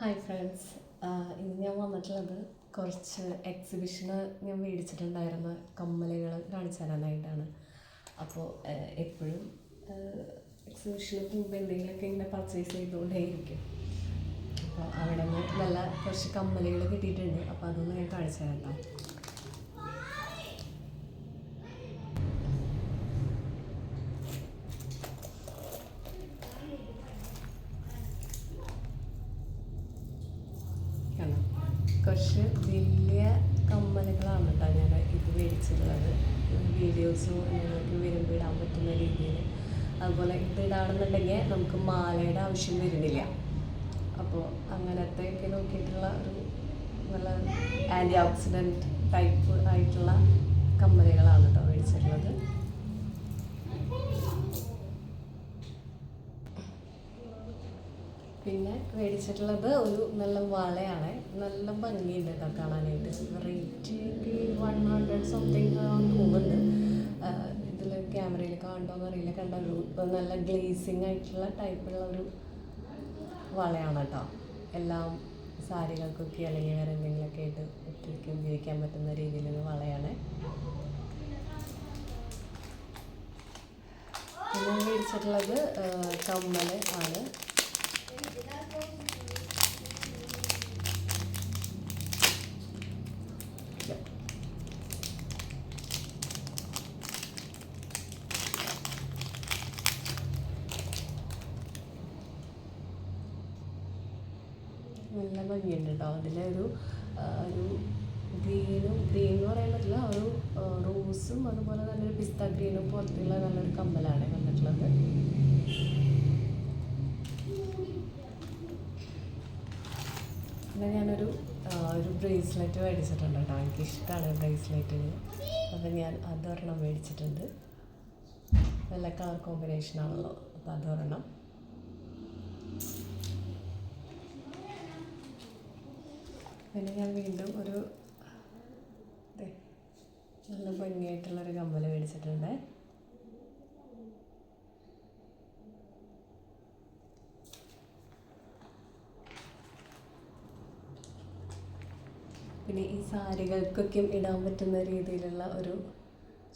Hi friends, ഇന്ന് ഞാൻ വന്നിട്ടുള്ളത് കുറച്ച് എക്സിബിഷന് ഞാൻ മേടിച്ചിട്ടുണ്ടായിരുന്ന കമ്മലുകൾ കാണിച്ചു തരാനായിട്ടാണ്. അപ്പോൾ എപ്പോഴും എക്സിബിഷന് പോകുമ്പോൾ എന്തെങ്കിലുമൊക്കെ ഇങ്ങനെ പർച്ചേസ് ചെയ്തുകൊണ്ടേയിരിക്കും. അപ്പോൾ അവിടെ നിന്ന് നല്ല കുറച്ച് കമ്മലുകൾ കിട്ടിയിട്ടുണ്ട്. അപ്പോൾ അതൊന്ന് ഞാൻ കാണിച്ചു തരാം. കുറച്ച് വലിയ കമ്മലുകളാണ് കേട്ടോ ഞാൻ ഇത് മേടിച്ചിട്ടുള്ളത്. വീഡിയോസും നിങ്ങൾക്ക് വരുമ്പോൾ ഇടാൻ പറ്റുന്ന രീതിയിൽ. അതുപോലെ ഇതിടാണെന്നുണ്ടെങ്കിൽ നമുക്ക് മാലയുടെ ആവശ്യം വരുന്നില്ല. അപ്പോൾ അങ്ങനത്തെയൊക്കെ നോക്കിയിട്ടുള്ള ഒരു നല്ല ആൻറ്റി ഓക്സിഡൻറ്റ് ടൈപ്പ് ആയിട്ടുള്ള കമ്മലുകളാണ് കേട്ടോ മേടിച്ചിട്ടുള്ളത്. പിന്നെ മേടിച്ചിട്ടുള്ളത് ഒരു നല്ല വളയാണ്. നല്ല ഭംഗിയുണ്ട് കേട്ടോ കാണാനായിട്ട്. റേറ്റ് 100 സംതിങ് പോകുന്നുണ്ട്. ഇതിൽ ക്യാമറയിൽ കാണുമോയെന്ന് അറിയില്ല. കണ്ടൊരു നല്ല ഗ്ലേസിങ് ആയിട്ടുള്ള ടൈപ്പുള്ള ഒരു വളയാണ് കേട്ടോ. എല്ലാം സാരികൾക്കൊക്കെ അല്ലെങ്കിൽ വേറെ എന്തെങ്കിലുമൊക്കെ ആയിട്ട് ഒറ്റയ്ക്ക് ഉപയോഗിക്കാൻ പറ്റുന്ന രീതിയിലൊരു വളയാണ്. പിന്നെ മേടിച്ചിട്ടുള്ളത് കമ്മൽ ആണ്. നല്ല ഭംഗിയുണ്ട് കേട്ടോ. അതിലൊരു ഒരു ഗ്രീൻ എന്ന് പറയാൻ പറ്റില്ല, ഒരു റോസും അതുപോലെ തന്നെ ഒരു പിസ്ത ഗ്രീനും പോലത്തുള്ള നല്ലൊരു കമ്മലാണ് വന്നിട്ടുള്ളത്. പിന്നെ ഞാനൊരു ബ്രേസ്ലെറ്റ് മേടിച്ചിട്ടുണ്ട് കേട്ടോ. എനിക്കിഷ്ടമാണ് ബ്രേസ്ലെറ്റിന്. അപ്പോൾ ഞാൻ അതൊരെണ്ണം മേടിച്ചിട്ടുണ്ട്. നല്ല കളർ കോമ്പിനേഷനാണല്ലോ, അപ്പോൾ അതൊരെണ്ണം. പിന്നെ ഞാൻ വീണ്ടും ഒരു നല്ല ഭംഗിയായിട്ടുള്ളൊരു കമ്മൽ മേടിച്ചിട്ടുണ്ട്. പിന്നെ ഈ സാരികൾക്കൊക്കെ ഇടാൻ പറ്റുന്ന രീതിയിലുള്ള ഒരു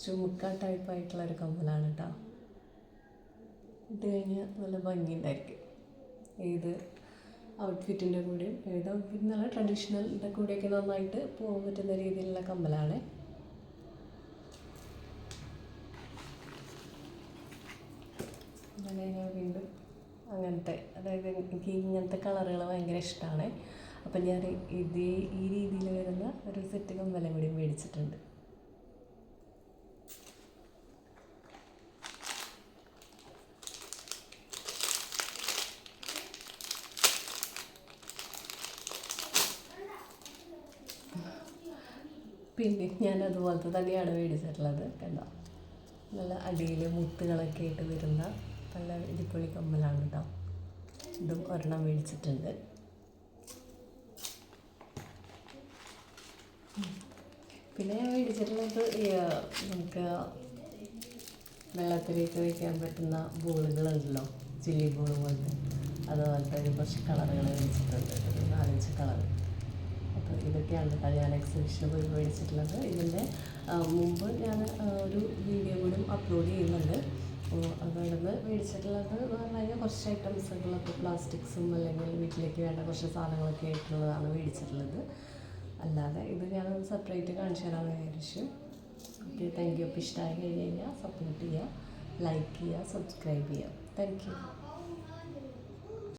ചുമുക്ക ടൈപ്പായിട്ടുള്ളൊരു കമ്മലാണ് കേട്ടോ. ഇട്ട് കഴിഞ്ഞാൽ നല്ല ഭംഗിയുണ്ടായിരിക്കും. ഏത് ഔട്ട്ഫിറ്റിൻ്റെ കൂടെയും, ഏത് ഔട്ട്ഫിറ്റ് നല്ല ട്രഡീഷണലിൻ്റെ കൂടെയൊക്കെ നന്നായിട്ട് പോകാൻ പറ്റുന്ന രീതിയിലുള്ള കമ്മലാണ്. അങ്ങനെ ഞാൻ വീണ്ടും അങ്ങനത്തെ, അതായത് എനിക്ക് ഇങ്ങനത്തെ കളറുകൾ ഭയങ്കര ഇഷ്ടമാണ്. അപ്പം ഞാൻ ഈ രീതിയിൽ വരുന്ന ഒരു സെറ്റ് കമ്മലും കൂടി മേടിച്ചിട്ടുണ്ട്. പിന്നെ ഞാൻ അതുപോലത്തെ തന്നെയാണ് മേടിച്ചിട്ടുള്ളത്. കണ്ടോ, നല്ല അടിയിൽ മുത്തുകളൊക്കെ ആയിട്ട് വരുന്ന നല്ല ഇടിപ്പൊളി കമ്മലാണ് കേട്ടോ. ഇതും ഒരെണ്ണം മേടിച്ചിട്ടുണ്ട്. പിന്നെ ഞാൻ മേടിച്ചിട്ടുള്ളത് നമുക്ക് വെള്ളത്തിലേക്ക് വയ്ക്കാൻ പറ്റുന്ന ബോളുകളുണ്ടല്ലോ, ചില്ലി ബോൾ പോലത്തെ, അതുപോലത്തെ ഒരു കുറച്ച് കളറുകൾ മേടിച്ചിട്ടുണ്ട്. ഒരു 4-5 കളർ. അപ്പോൾ ഇതൊക്കെയാണ് കേട്ടോ ഞാൻ എക്സിബിഷന് പോയി മേടിച്ചിട്ടുള്ളത്. ഇതിൻ്റെ മുമ്പ് ഞാൻ ഒരു വീഡിയോ കൂടി അപ്ലോഡ് ചെയ്യുന്നുണ്ട്. അതുകൊണ്ട് മേടിച്ചിട്ടുള്ളത് എന്ന് പറഞ്ഞു കഴിഞ്ഞാൽ കുറച്ച് ഐറ്റംസുകളൊക്കെ പ്ലാസ്റ്റിക്സും അല്ലെങ്കിൽ വീട്ടിലേക്ക് വേണ്ട കുറച്ച് സാധനങ്ങളൊക്കെ ആയിട്ടുള്ളതാണ് മേടിച്ചിട്ടുള്ളത്. അല്ലാതെ ഇത് ഞാൻ സെപ്പറേറ്റ് കാണിച്ചു തരാമെന്ന് വിചാരിച്ചു. Okay, thank you. അപ്പോൾ ഇഷ്ടമായി കഴിഞ്ഞ് കഴിഞ്ഞാൽ സപ്പോർട്ട് ചെയ്യുക, ലൈക്ക് ചെയ്യുക, സബ്സ്ക്രൈബ് ചെയ്യുക. Thank you.